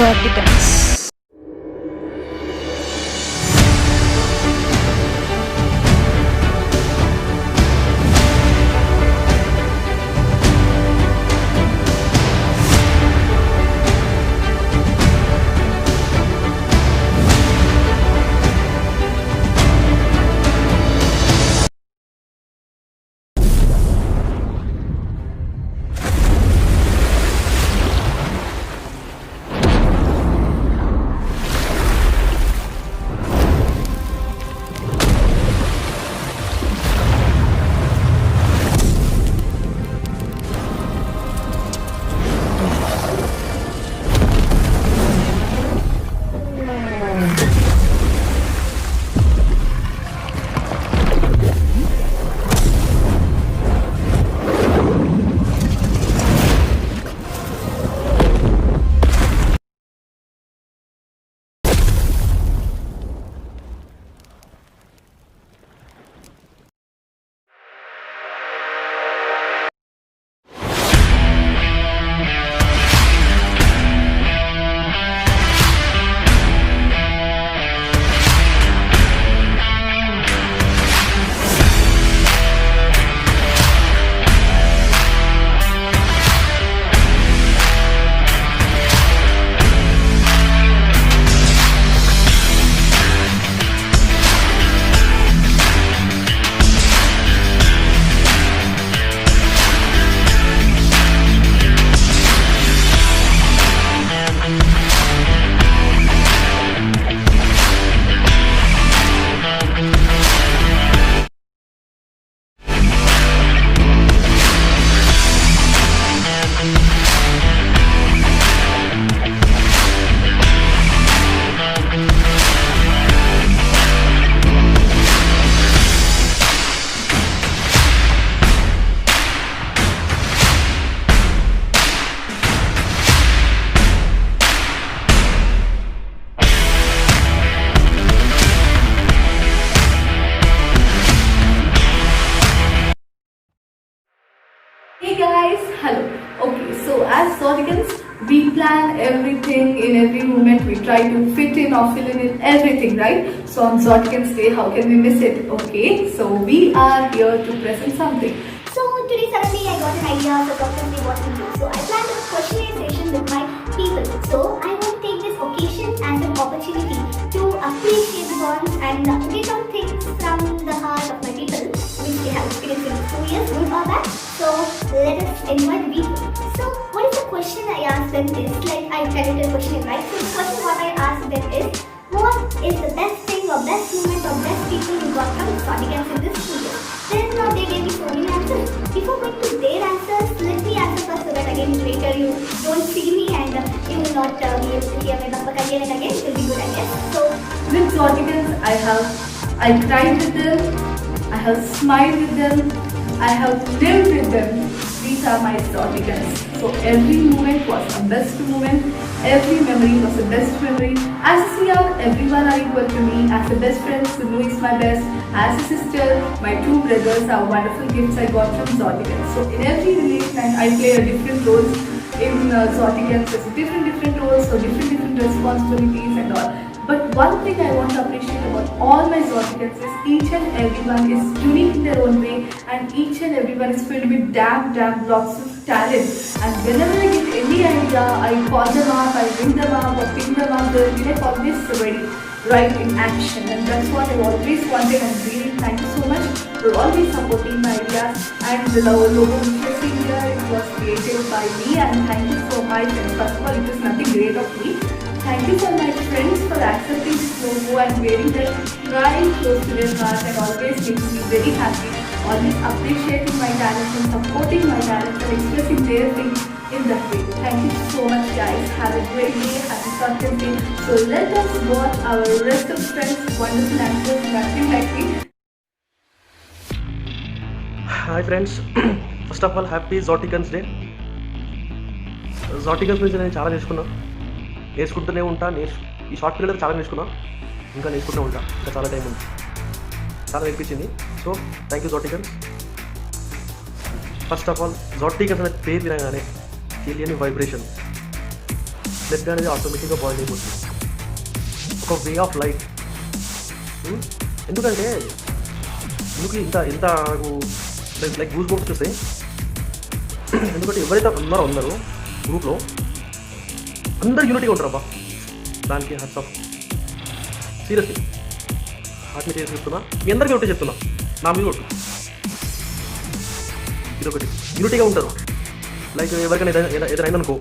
Exoticans. Hey guys, hello. Okay, so as Zodicans, we plan everything in every moment. We try to fit in or fill in everything, right? So on Zodicans Day, how can we miss it? Okay, so we are here to present something. So today suddenly I got an idea for probably what to do. So I planned a questionnaire session with my people. So I want to take this occasion as an opportunity to appreciate the bonds and get some things from the heart of my people, which they have experienced in 2 years, good or bad. So let us enjoy the video. So what is the question I asked them is, like I created a question, right? So the question what I asked them is, what is the best thing or best moment or best people you got from Zodicans in this video? Then they gave me so many answers. Before going to their answers, let me answer first so that again later you don't see me and you will not be able to hear my back again and again. It will be good, I guess. So With Zodicans, I cried with them, I have smiled with them, I have lived with them. These are my Zodicans. So every moment was a best moment, every memory was a best memory. As a CR, everyone are equal to me. As a best friend, Sunu is my best. As a sister, my two brothers are wonderful gifts I got from Zodicans. So in every relation, I play a different roles in Zodicans. There's different roles, so different responsibilities and all. But one thing I want to appreciate about all my Zodicans is each and everyone is unique in their own way, and each and everyone is filled with damn lots of talent. And whenever I get any idea, I call them up, I ring them up or ping them up, they'll be like always ready, right in action. And that's what I always wanted, and really thank you so much for always supporting my ideas. And the logo which you see here, it was created by me, and thank you so much. And first of all, it is nothing great of me. Thank you for my friends for accepting this logo and wearing that right close to their heart, and always makes me very happy. Always appreciating my talents and supporting my talents and expressing their things in that way. Thank you so much guys. Have a great day. Happy Zodicans Day. So let us watch our rest of friends' wonderful answers. Nothing like me. Hi friends, first of all happy Zoticons day. Zoticons గురించి నేను చాలా నేర్చుకుంటూనే ఉంటా. ఈ short పీరియడ్లో చాలా నేర్చుకున్నా, ఇంకా నేర్చుకుంటూ ఉంటా. ఇంకా చాలా టైం ఉంది, చాలా నేర్పించింది. So thank you Zoticons. First of all Zoticons అనే పేరు వినగానే తెలియని వైబ్రేషన్, బ్లడ్ అనేది ఆటోమేటిక్గా బాయిల్ అయిపోతుంది. ఒక వే ఆఫ్ లైఫ్. ఎందుకంటే ఎందుకు ఇంత లైక్ గూస్ బంప్స్ చూస్తే, ఎందుకంటే ఎవరైతే ఉన్నారో గ్రూప్లో అందరు యూనిటీగా ఉంటారు అబ్బా. దానికి హ్యాట్స్ ఆఫ్. సీరియస్లీ హార్ట్ మీద చేసి చెప్తున్నా, మీ అందరికీ ఒకటే చెప్తున్నా, నా మీద ఒకటి ఇదొకటి, యూనిటీగా ఉంటారు. లైక్ ఎవరికైనా ఏదైనా అయిందనుకో,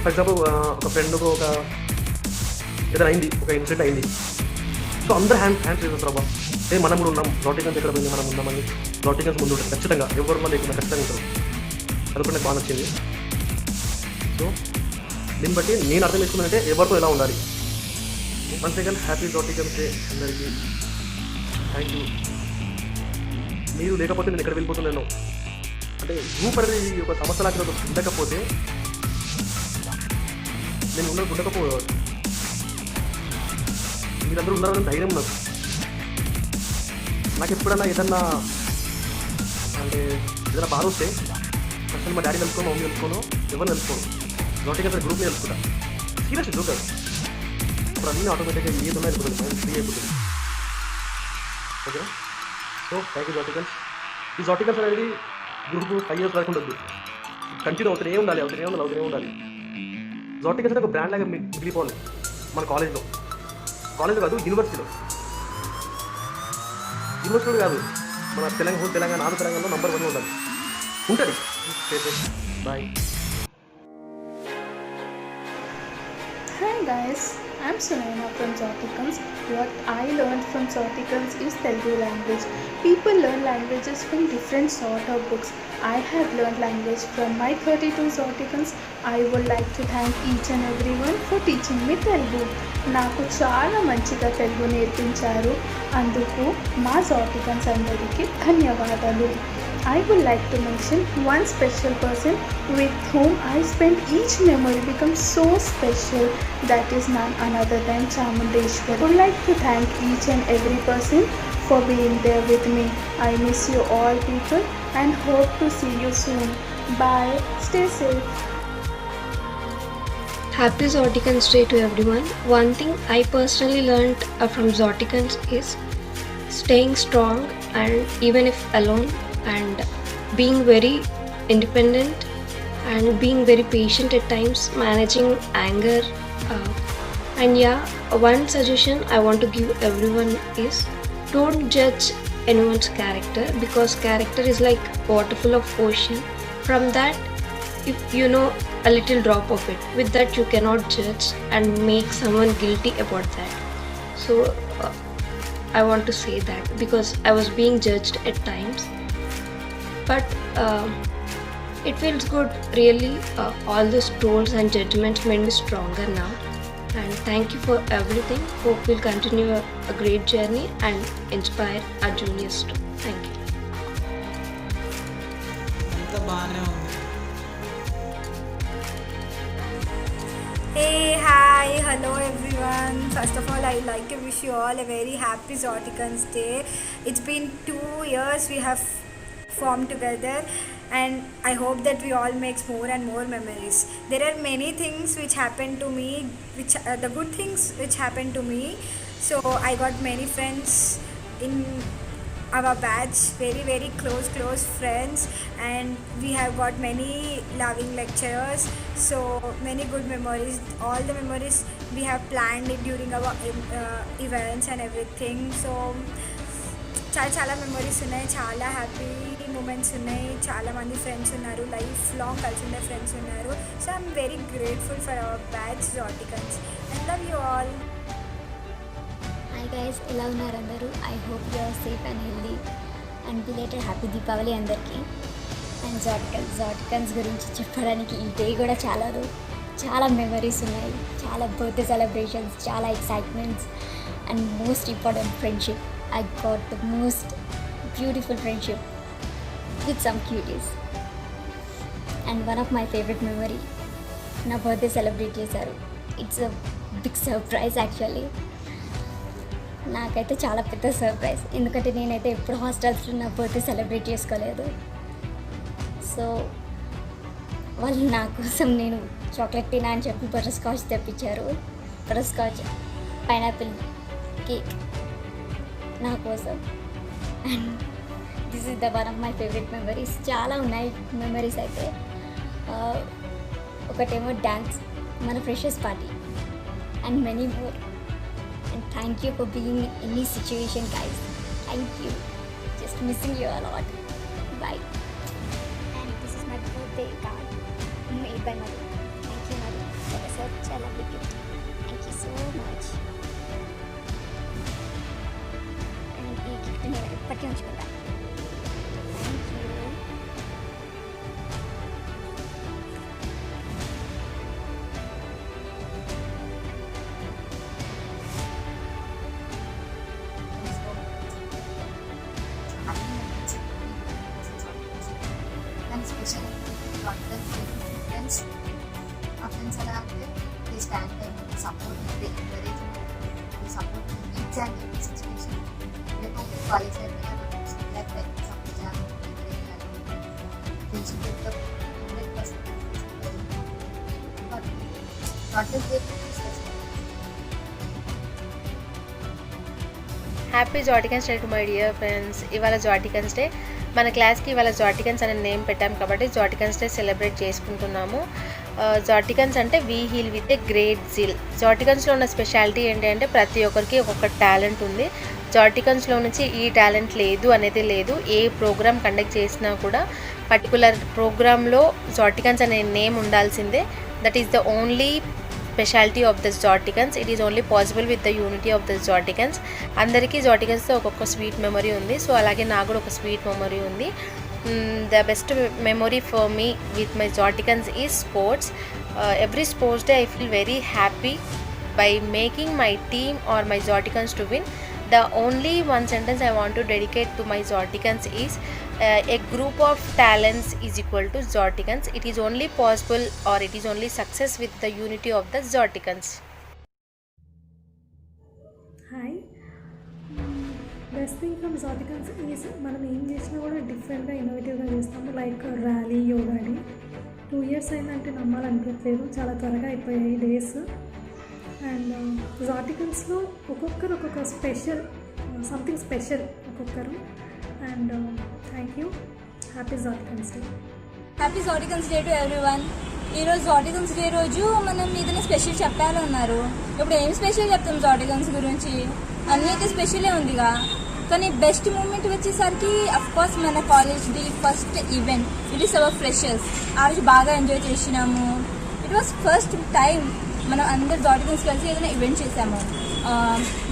ఫర్ ఎగ్జాంపుల్ ఒక ఫ్రెండ్కు ఏదైనా అయింది, ఒక ఇన్సిడెంట్ అయింది, సో అందరూ హ్యాండ్స్ చేస్తారు అబ్బా. మనం కూడా ఉన్నాం, నాటికన్స్ ఎక్కడ పోయింది, మనం ఉన్నామని నాటికన్స్ ముందు ఉంటుంది ఖచ్చితంగా, ఎవరు లేకుండా ఖచ్చితంగా ఉంటారు. అది కూడా నాకు బాగా నచ్చింది. సో దీన్ని బట్టి నేను అర్థం చేసుకున్నానంటే ఎవరితో ఎలా ఉండాలి. వన్స్ అగైన్ హ్యాపీ నాటికన్స్ డే అందరికీ. Thank you. మీరు లేకపోతే నేను ఎక్కడ వెళ్ళిపోతున్నాను. అంటే గ్రూప్ అనేది ఒక సంస్థ లాగా ఉండకపోతే నేను ఉండకపోవాలి. మీరందరూ ఉన్నారని ధైర్యం నాకు. నాకు ఎప్పుడన్నా ఏదన్నా అంటే ఏదైనా బాధ వస్తే ఫస్ట్ మా డాడీ తెలుసుకోను, మమ్మీ తెలుసుకోను, ఎవరు తెలుసుకోను, నాటికన్స్ గ్రూప్ని తెలుసుకుంటా. Serious joker. ఇప్పుడు అన్నీ ఆటోమేటిక్గా ఏది ఉన్నా వెళ్ళిపోతుంది, మైండ్ ఫ్రీ అయిపోతుంది. ఓకేనా? So thank you Naticons. ఈ నాటికన్స్ అనేది గ్రూప్ 5 years వరకు ఉండద్దు, కంటిన్యూ అవుతూనే ఉండాలి. నాటికన్స్ అంటే ఒక బ్రాండ్ లాగా మిగిలిపోవాలి మన కాలేజ్లో కాదు, యూనివర్సిటీలో కాదు, మన తెలంగాణ ఆంధ్ర తెలంగాణలో నంబర్ 1 ఉండాలి, ఉంటుంది. Bye. Hi guys, I'm Sunaina from Zoticons. What I learned from Zoticons is Telugu language. People learn languages from different sort of books. I have learned language from my 32 Zoticons. I would like to thank each and everyone for teaching me Telugu. నాకు చాలా మంచిగా తెలుగు నేర్పించారు. అందుకు మా Zoticons అందరికీ ధన్యవాదాలు. I would like to mention one special person with whom I spent each memory becomes so special, that is none other than Chamundeshwari. I would like to thank each and every person for being there with me. I miss you all people and hope to see you soon. Bye. Stay safe. Happy Zoticons Day to everyone. One thing I personally learned from Zoticons is staying strong, and even if alone, and being very independent and being very patient at times, managing anger. And yeah, one suggestion I want to give everyone is don't judge anyone's character, because character is like water full of ocean. From that, if you know a little drop of it, with that you cannot judge and make someone guilty about that. So I want to say that because I was being judged at times, but it feels good really. All those trolls and judgments made me stronger now, and thank you for everything. Hope we'll continue a great journey and inspire our juniors too. Thank you. అంతా బాగానే ఉంది. Hey, hi, hello everyone. First of all, I'd like to wish you all a very happy Zoticons Day. It's been 2 years we have formed together, and I hope that we all make more and more memories. There are many things which happened to me, which the good things which happened to me. So I got many friends in our batch, very close friends, and we have got many loving lecturers, so many good memories. All the memories we have planned it during our events and everything. So చాలా memories ఉన్నాయి, చాలా happy moments ఉన్నాయి, చాలా మంది friends ఉన్నారు, life long కలిసి ఉండే friends ఉన్నారు. So I'm very grateful for our batch Zoticons. I love you all. Hi guys, ఎలా ఉన్నారు అందరూ? I hope you are safe and healthy and belated happy Deepavali అందరికీ. అండ్ Zoticons గురించి చెప్పడానికి ఈ డే కూడా చాలా మెమరీస్ ఉన్నాయి, చాలా బర్త్డే సెలబ్రేషన్స్, చాలా excitements and most important friendship. I got the most beautiful friendship with some cuties. And one of my favorite memory, నా బర్త్డే సెలబ్రేట్ చేశారు. It's a big surprise actually. నాకైతే చాలా పెద్ద సర్ప్రైజ్, ఎందుకంటే నేనైతే ఎప్పుడు హాస్టల్స్లో నా బర్త్డే సెలబ్రేట్ చేసుకోలేదు. సో వాళ్ళు నా కోసం నేను చాక్లెట్ తినా అని చెప్పి బటర్ స్కాచ్ తెప్పించారు. బటర్ స్కాచ్ పైనాపిల్ కేక్ నా కోసం. And this is the one of my favourite memories. చాలా ఉన్నాయి మెమరీస్ అయితే. ఒకటేమో డ్యాన్స్, మన freshers party and many more. And thank you for being in any situation guys. Thank you. Just missing you a lot. Bye. And this is my birthday card made by Madhu. Thank you, Madhu, for such a lovely gift. Thank you so much. And ఈ gift నేను ఎప్పటికీ ఉంచుకుంటా. Thank you. Special friends. ఆ friends ఎలా అంటే they stand by me, support they encourage me, support each and every situation. రేపు college అయిపోయినా support చేయాలి, ఫ్రెండ్షిప్ 100% హ్యాపీ జాటికన్స్ day to my dear friends. ఇవాళ జాటికన్స్ డే. మన క్లాస్కి ఇవాళ జాటికన్స్ అనే నేమ్ పెట్టాం కాబట్టి జాటికన్స్ డే సెలబ్రేట్ చేసుకుంటున్నాము. జాటికన్స్ అంటే we heal with a great zeal. జాటికన్స్లో ఉన్న స్పెషాలిటీ ఏంటి అంటే ప్రతి ఒక్కరికి ఒక్కొక్క టాలెంట్ ఉంది. జాటికన్స్లో నుంచి ఈ టాలెంట్ లేదు అనేది లేదు. ఏ ప్రోగ్రామ్ కండక్ట్ చేసినా కూడా పర్టికులర్ ప్రోగ్రాంలో జాటికన్స్ అనే నేమ్ ఉండాల్సిందే. That is the only speciality of this జాటికన్స్. It is only possible with the unity of this జాటికన్స్. అందరికీ జాటికన్స్తో ఒక్కొక్క స్వీట్ మెమరీ ఉంది. సో అలాగే నాకు కూడా ఒక స్వీట్ మెమరీ ఉంది. The best memory for me with my జాటికన్స్ is sports. Every sports day I feel very happy by making my team or my Zoticans to win. The only one sentence I want to dedicate to my Zoticans is a group of talents is equal to Zoticans. It is only possible or it is only success with the unity of the Zoticans. Hi. Best thing from Zoticans is మనం ఏం చేసినా కూడా డిఫరెంట్గా ఇన్నోవేటివ్గా చేస్తాము. Like rally, yoga day 2 years అయిందంటే నమ్మాలనిపించలేదు. చాలా త్వరగా అయిపోయాయి డేస్. అండ్ జాటికన్స్లో ఒక్కొక్కరు ఒక్కొక్క స్పెషల్, సంథింగ్ స్పెషల్ ఒక్కొక్కరు. And thank you. హ్యాపీ జాటికన్స్ డే. హ్యాపీ జాటికన్స్ డే టు ఎవ్రీవన్. ఈరోజు జాటికన్స్ డే రోజు మనం ఏదైనా స్పెషల్ చెప్పాలన్నారు. ఇప్పుడు ఏం స్పెషల్ చెప్తాం జాటికన్స్ గురించి? అన్నీ అయితే స్పెషలే ఉందిగా. కానీ బెస్ట్ మూమెంట్ వచ్చేసరికి అఫ్కోర్స్ మన కాలేజ్ది first event. It is our freshers. ఆ రోజు బాగా ఎంజాయ్ చేసినాము. ఇట్ వాస్ ఫస్ట్ టైం మనం అందరు జాటికన్స్ కలిసి ఏదైనా ఈవెంట్ చేసాము.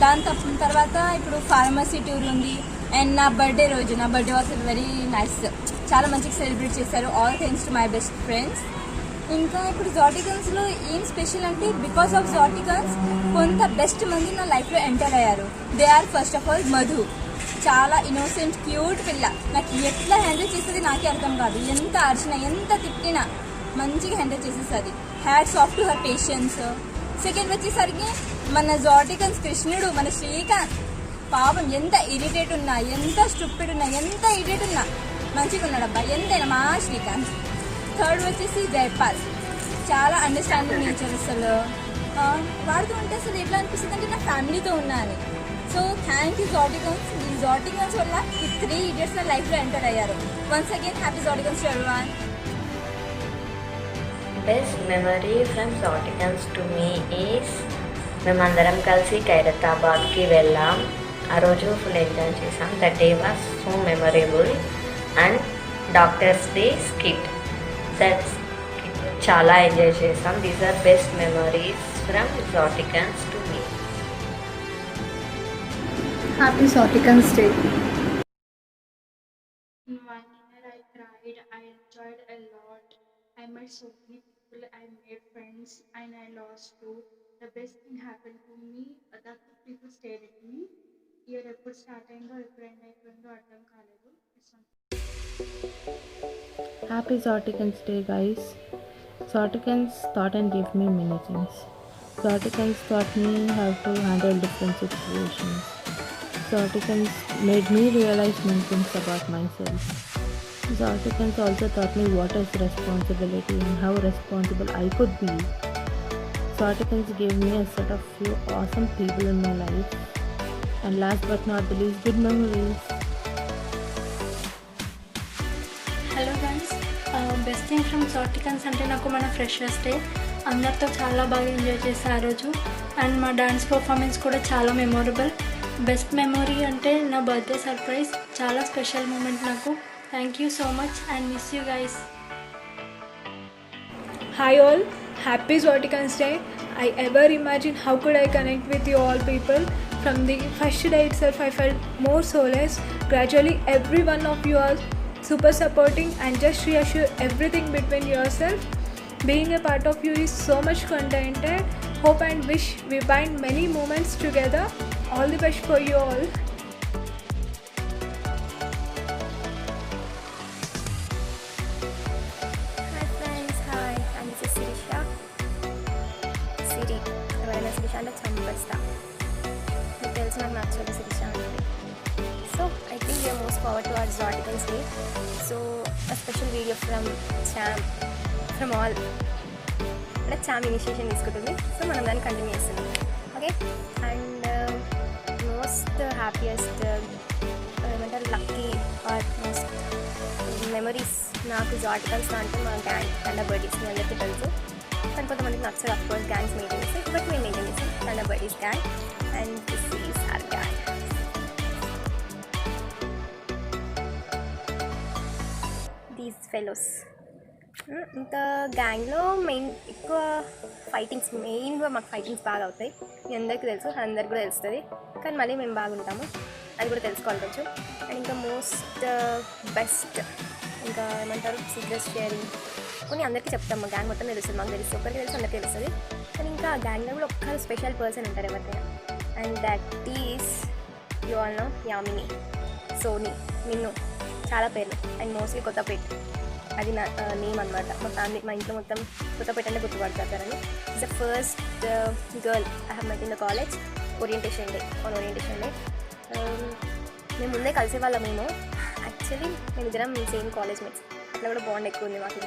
దాని తర్వాత ఇప్పుడు ఫార్మసీ టూర్ ఉంది. అండ్ నా బర్త్డే రోజు, నా బర్త్డే వాస్ వెరీ నైస్. చాలా మంచిగా సెలబ్రేట్ చేశారు. All thanks to my best friends. ఇంకా ఇప్పుడు జాటికన్స్లో ఏం స్పెషల్ అంటే బికాస్ ఆఫ్ జాటికన్స్ కొంత బెస్ట్ మంది నా లైఫ్లో ఎంటర్ అయ్యారు. They are first of all Madhu. చాలా ఇన్నోసెంట్ క్యూట్ పిల్ల. నాకు ఎట్లా హ్యాండిల్ చేసేది నాకే అర్థం కాదు. ఎంత అరిచినా ఎంత తిట్టినా మంచిగా హ్యాండిల్ చేసేస్తుంది. Hats off to her patience. Second వచ్చేసరికి మన జాటికన్స్ కృష్ణుడు, మన శ్రీకాంత్. పాపం ఎంత ఇరిటేట్ ఉన్నా, ఎంత స్టూపిడ్ ఉన్నా, ఎంత ఇరిటేట్ ఉన్నా మంచిగా ఉన్నాడు అబ్బా ఎంతైనా మా శ్రీకాంత్. థర్డ్ వచ్చేసి జైపాల్. చాలా అండర్స్టాండింగ్ నేచర్. అసలు వాడుతూ ఉంటే అసలు ఎట్లా అనిపిస్తుంది అంటే నా ఫ్యామిలీతో ఉన్నా అని. సో థ్యాంక్ యూ జాటికన్స్. ఈ జాటికన్స్ వల్ల ఈ 3 idiots నా లైఫ్లో ఎంటర్ అయ్యారు. వన్స్ అగైన్ హ్యాపీ జాటికన్స్ to everyone. Best memory from జాటికన్స్ టు మీ ఈస్ మేమందరం కలిసి ఖైరతాబాద్కి వెళ్ళాం. ఆ రోజు ఫుల్ ఎంజాయ్ చేసాం. That day was so memorable. And doctors day skit, that's చాలా ఎంజాయ్ చేసాం. These are best memories from జాటికన్స్ టు మీ. హ్యాపీ జాటికన్స్ day. In 1 year I cried, I enjoyed a lot. I met so many people, I made friends and I lost two. The best thing happened to me, that people stayed with me. Year ఎప్పుడు start అయిందో ఎప్పుడు end అయిపోయిందో అర్థం కాలేదు. Happy Zoticans Day, guys. Zoticans thought and gave me many things. Zoticans taught me how to handle different situations. Zoticans made me realize many things about myself. Zorticans also taught me what is responsibility and how responsible I could be. Zorticans gave me a set of few awesome people in my life. And last but not the least, good memories. Hello friends, best thing from జోటికన్స్ అంటే నాకు మన freshers day అందరితో చాలా బాగా enjoy చేసా ఆ రోజు. అండ్ మా డాన్స్ పర్ఫార్మెన్స్ కూడా చాలా మెమొరబుల్. బెస్ట్ మెమొరీ అంటే నా బర్త్డే సర్ప్రైజ్, చాలా స్పెషల్ మూమెంట్ నాకు. Thank you so much and miss you guys. Hi all, happy Zoticans Day. I ever imagined how could I connect with you all people. From the first day itself I felt more soulless. Gradually every one of you are super supporting and just reassure everything between yourself. Being a part of you is so much contented. Hope and wish we find many moments together. All the best for you all. Hi friends, hi. I'm Mrs. Sirisha. Siri, ఎవరైనా శిరీష అంటే చంపేస్తా. మీకు తెలిసి నాకు నచ్చదు శిరీష అంటే. So I think we are most forward to our Zoticans Day. So a special video from Cham, from all. అంటే చామ్ initiation తీసుకుంటుంది. సో మనం దాన్ని కంటిన్యూ చేస్తున్నాం. ఓకే, అండ్ మోస్ట్ హ్యాపీయెస్ట్ ఏమంటారు లక్కీ ఆర్ మోస్ట్ మెమరీస్ నాకు జాటికన్స్ అంటే మా గ్యాంగ్ థండర్ బర్డీస్ మీ అందరికీ తెలుసు. కానీ కొంతమందికి నచ్చదు అఫ్కోర్స్ గ్యాంగ్స్ మెయింటైన్ చేసి, బట్ మేము మెయింటైన్ చేస్తాం thunder birdies gang. And this is our gang. These fellows ఇంకా గ్యాంగ్లో ఎక్కువ మెయిన్గా మాకు ఫైటింగ్స్ బాగా అవుతాయి. మీ అందరికీ తెలుసు, అందరికి కూడా తెలుస్తుంది. కానీ మళ్ళీ మేము బాగుంటాము, అది కూడా తెలుసుకోవాలి కొంచెం. అండ్ ఇంకా మోస్ట్ బెస్ట్ ఇంకా ఏమంటారు సీక్రెట్స్ షేరింగ్ కొన్ని అందరికీ చెప్తాం. మా గ్యాంగ్ మొత్తం తెలుస్తుంది, మాకు తెలుస్తుంది, ఒకరికి తెలుసు అందరికీ తెలుస్తుంది. కానీ ఇంకా ఆ గ్యాంగ్లో కూడా ఒక్క స్పెషల్ పర్సన్ ఉంటారు ఎవరికైనా. And that is you all know Yamini, Soni, Minnu, చాలా పేర్లు. అండ్ మోస్ట్లీ కొత్తపేట, అది నా నేమ్ అనమాట. మా ఫ్యామిలీ మా ఇంట్లో మొత్తం కొత్తపేట అంటే గుర్తుపడతారని. It's the first girl I have met in the college orientation day. మేము ముందే కలిసేవాళ్ళం. మేము యాక్చువల్లీ మేమిద్దరం సేమ్ కాలేజ్ మేట్స్, అట్లా కూడా బాండ్ ఎక్కువ ఉంది మాకు.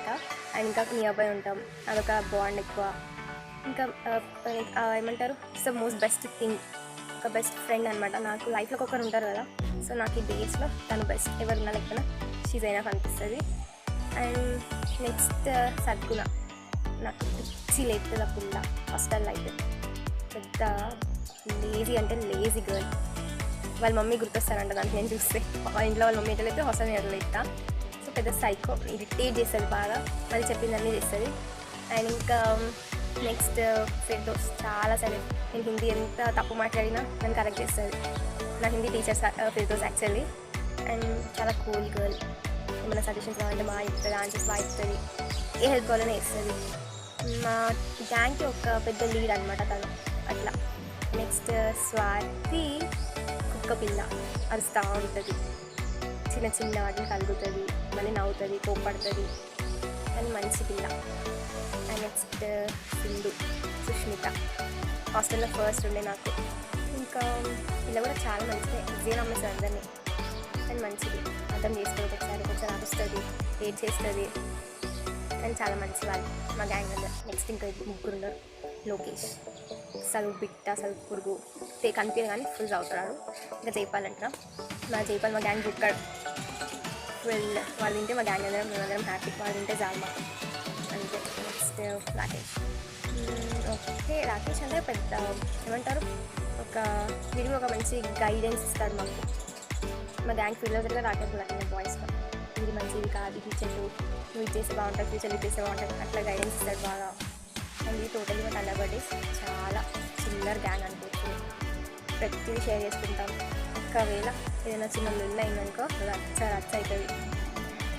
ఇంకా నియర్ బై ఉంటాం, అదొక బాండ్ ఎక్కువ. ఇంకా ఏమంటారు it's the most best thing, ఒక బెస్ట్ ఫ్రెండ్ అనమాట. నాకు లైఫ్లో ఒకరు ఉంటారు కదా, సో నాకు ఈ డేస్లో తను బెస్ట్. ఎవరున్నా లేకపోయినా షీజ్ అయినా అనిపిస్తుంది. అండ్ నెక్స్ట్ సద్గుణ, నాకు పిచ్చి లేపుతుంది ఆ పిల్ల. హాస్టల్ అయితే పెద్ద లేజీ అంటే లేజీ గర్ల్. వాళ్ళ మమ్మీ గుర్తొస్తారంట దానికి నేను చూస్తే. ఇంట్లో వాళ్ళ మమ్మీ ఎట్లయితే హాస్టల్ ఎట్లా ఇస్తా. సో పెద్ద సైకో, ఇరిటేట్ చేస్తుంది బాగా, మళ్ళీ చెప్పిందన్నీ చేస్తుంది. అండ్ ఇంకా నెక్స్ట్ ఫిర్దోస్, చాలా సరే నేను హిందీ ఎంత తప్పు మాట్లాడినా నన్ను కరెక్ట్ చేస్తుంది. నా Hindi teacher Firdous actually. And చాలా కూల్ గర్ల్, ఏమైనా సజెషన్స్ కావాలంటే బాగా చెప్తుంది, ఆన్సర్స్ బాగా చెప్తుంది, ఏ హెల్ప్ కావాలనే ఇస్తుంది. మా గ్యాంగ్కి ఒక పెద్ద లీడ్ అనమాట తను అట్లా. నెక్స్ట్ స్వాతి, కుక్క పిల్ల, అరుస్తూ ఉంటుంది, చిన్న చిన్న వాటిని కలుగుతుంది, మళ్ళీ నవ్వుతుంది, కోప్పడుతుంది, కానీ మంచి పిల్ల. అండ్ నెక్స్ట్ సింధు, సుష్మిత, హాస్టల్లో ఫస్ట్ ఉండే నాకు. ఇంకా పిల్ల కూడా చాలా మంచిదే, ఈజీగా నమ్మేస్తుంది అందరినీ. అండ్ మంచిది, అర్థం చేసుకోవాలి, ఒకసారి కొంచెం అరుస్తుంది, ఏడ్ చేస్తుంది. అండ్ చాలా మంచి వాళ్ళు మా గ్యాంగ్ అందరు. నెక్స్ట్ ఇంకా ముగ్గురు ఉన్నారు. లోకేష్, చదువు బిట్ట, చదువు పురుగు, కనిపించదు కానీ ఫుల్ చదువుతాడు. ఇంకా జైపాల్ అంటారా, మా జైపాల్ మా గ్యాంగ్ గుర్తాడు. వాళ్ళు తింటే మా గ్యాంగ్ అందరం మేమందరం హ్యాపీ, వాళ్ళు తింటే చాలు మాకు అంతే. నెక్స్ట్ రాకేష్. ఓకే, రాకేష్ అంటే పెద్ద ఏమంటారు వీడికి ఒక మంచి గైడెన్స్ ఇస్తాడు మాకు. మా గ్యాంగ్ ఫిలోజర్గా రాకేష్ బాయ్స్గా, ఇది మంచిది కాదు, ఇది చెట్టు, నువ్వు ఇది చేస్తే బాగుంటుంది, ఫ్యూచర్ ఇది చేస్తే బాగుంటుంది, అట్లా గైడెన్స్ ఇస్తాడు బాగా. అండ్ ఇది టోటల్గా మా థండర్ బర్డీస్ చాలా చిల్లర్ గ్యాంగ్ అనుకోవచ్చు. ప్రతిదీ షేర్ చేసుకుంటాం. ఒకవేళ ఏదైనా చిన్న లొల్లి అయిందనుకో రచ్చ అవుతుంది.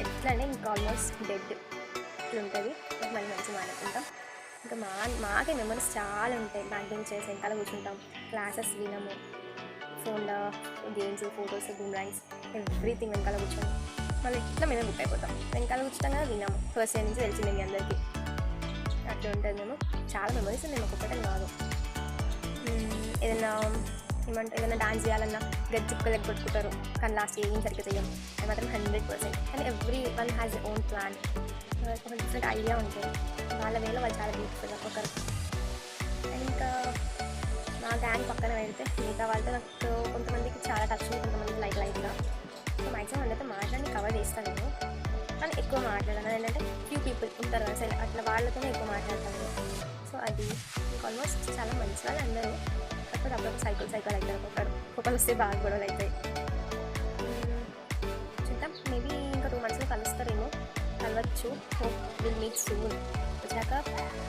ఎట్లా అంటే ఇంకా ఆల్మోస్ట్ డెడ్ ఇట్లా ఉంటుంది. మళ్ళీ మంచిగా మాట్లాడుకుంటాం. ఇంకా మాకే మెమరీస్ చాలా ఉంటాయి. బ్యాక్ బెంచెస్ వెనకాల కూర్చుంటాం, క్లాసెస్ వినము, ఫోన్లో గేమ్స్, ఫొటోస్, బూమ్రాంగ్స్, ఎవ్రీథింగ్ వెనకాల కూర్చొని మళ్ళీ ఇట్లా మేమే బుక్ అయిపోతాం. వెనకాల కూర్చుంటాం కదా, విన్నాము. ఫస్ట్ ఇయర్ నుంచి తెలిసింది మీ అందరికీ. అట్లా ఉంటుంది. మేము చాలా మెమరీస్ ఉన్నాయి, మాకు ఒక్కటే కాదు. ఏదైనా ఏమంటే ఏదైనా డాన్స్ చేయాలన్నా గజ్జిప్పలు కొట్టుకుంటారు, కానీ లాస్ట్ ఏం సరిగ్గా చెయ్యం. అది మాత్రం 100%. కానీ every one has a own plan, ఒక డిఫరెంట్ ఐడియా ఉంటుంది. వాళ్ళ వేలో వాళ్ళు చాలా బ్యూటిఫుల్ ఒక్కొక్కరు. అండ్ ఇంకా మా గ్యాంగ్ పక్కన వెళ్తే మిగతా వాళ్ళతో నాకు కొంతమందికి చాలా టచ్ ఉంది, కొంతమంది లైట్గా. సో మ్యాక్సిమం అందరితో మాట్లాడి కవర్ చేస్తాను నేను, కానీ ఎక్కువ మాట్లాడాను. ఏంటంటే ఫ్యూ పీపుల్ ఉంటారు కదా సరే, అట్లా వాళ్ళతోనే ఎక్కువ మాట్లాడతాను. సో అది ఆల్మోస్ట్ చాలా మంచి వాళ్ళు అందరూ. కాకపోతే అప్పుడప్పుడు సైకిల్ అవుతారు, ఒక్కొక్కరు వస్తే బాగా గొడవలు అవుతాయి. చూద్దాం, మేబీ ఇంకా 2 monthsలో కలుస్తారేమో, కలవచ్చు. Hope will meet soon. వచ్చాక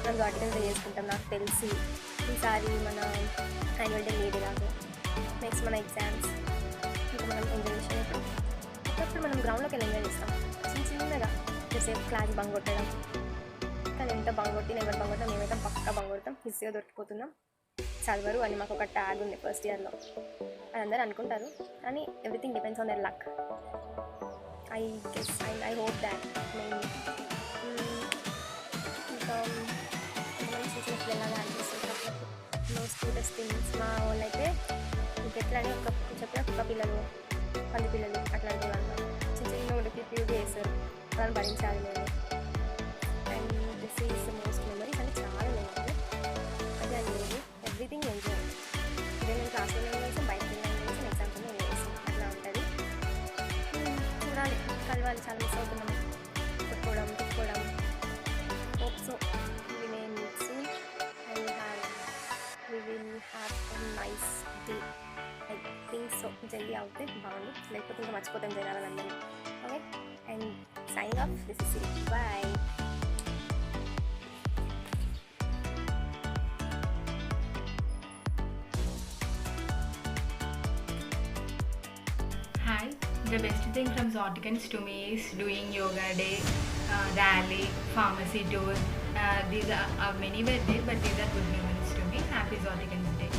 మనం జాటికన్స్ చేసుకుంటాం. నాకు తెలిసి ఈసారి మన యాన్యువల్ డే లేదు కాదు, నెక్స్ట్ మన ఎగ్జామ్స్, ఇంకా మనం ఎంజాయ్ చేసినప్పుడు అప్పుడప్పుడు మనం గ్రౌండ్లోకి వెళ్ళి ఎంజాయ్ చేస్తాం. చిన్నగా సేపు క్లాస్ బంగ్ కొట్టడం, కానీ ఎంత బంగ్ కొట్టిన ఎవరు బంగ్ కొట్టాం, మేమైతే పక్కా బంగ్ కొడతాం. ఈజీగా దొరికిపోతున్నాం, చదవరు అని మాకు ఒక ట్యాగ్ ఉంది ఫస్ట్ ఇయర్లో. అది అందరూ అనుకుంటారు, కానీ everything depends on their luck. I guess I hope that main. ఇంకా కొంతమంది చిన్న పిల్లలాగా అనిపిస్తుంది నో స్కూటర్స్ థింగ్స్. మా వాళ్ళు అయితే ఇంకెట్లా అని చెప్పిన కుక్క పిల్లలు, పంది పిల్లలు అట్లాంటి వాళ్ళు చిన్న వాళ్ళకి ప్యూర్ చేస్తారు, వాళ్ళని భరించాలి నేను. And this is the most memories. అంటే చాలా మెమరీ అది అని లేదు, ఎవ్రీథింగ్ ఎంజాయ్. ఇదే నేను క్లాస్లో చేసాం, బయటకు వెళ్ళాను చేసాం, ఎగ్జామ్స్లో నేను చేసాం, అట్లా ఉంటుంది. చూడాలి, కలవాలి, చాలా మిస్ అవుతున్నాం, తిప్పుకోవడం. Hope so we may meet soon and we will have a nice day. I think so. జల్దీ అవుతే బాగుంది, లేకపోతే ఇంకా మర్చిపోతాం జనాలందరినీ. Okay, and signing off, this is Siri, bye. Hi, the best thing from Zoticans to me is doing yoga day, rally, pharmacy tour. These are many were there, but these are good memories to me. Happy Zoticans Day.